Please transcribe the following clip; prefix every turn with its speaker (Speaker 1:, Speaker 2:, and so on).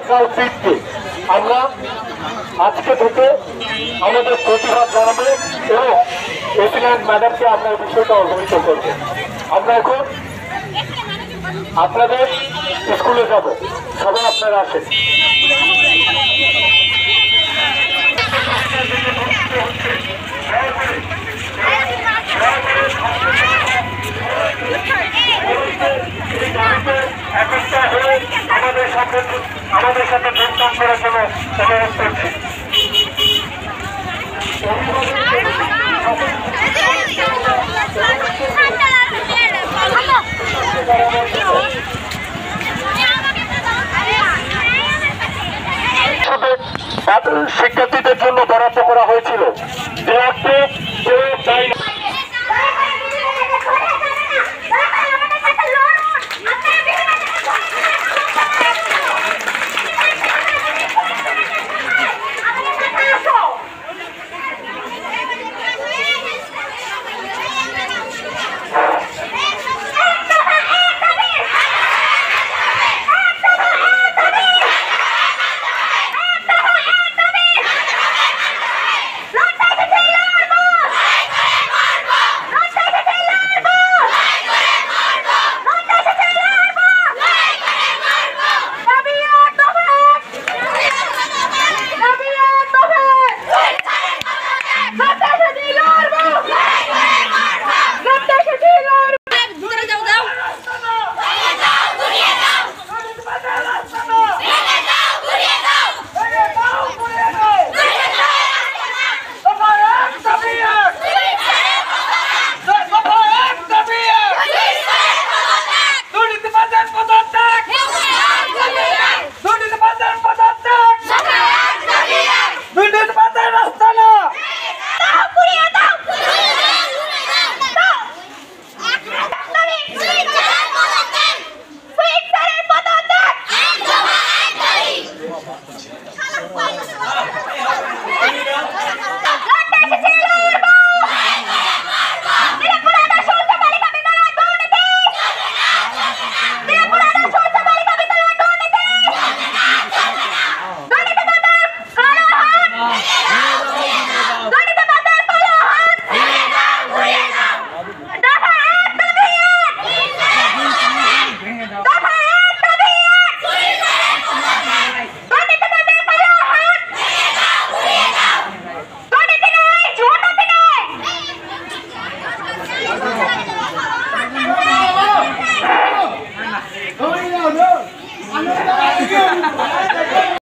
Speaker 1: আজকাল ফিরতে আমরা আজকে থেকে আমাদের প্রতিবাদ জানাবো এবং প্রেসিডেন্ট ম্যাডামকে আমরা এই বিষয়টা অবহিত করবো। আমরা এখন আপনাদের স্কুলে যাব, সবাই আপনারা আসেন। আমাদের সাথে যোগদান করার জন্য অনুরোধ করছি। শিক্ষার্থীদের জন্য বরাদ্দ করা হয়েছিল যে অর্থে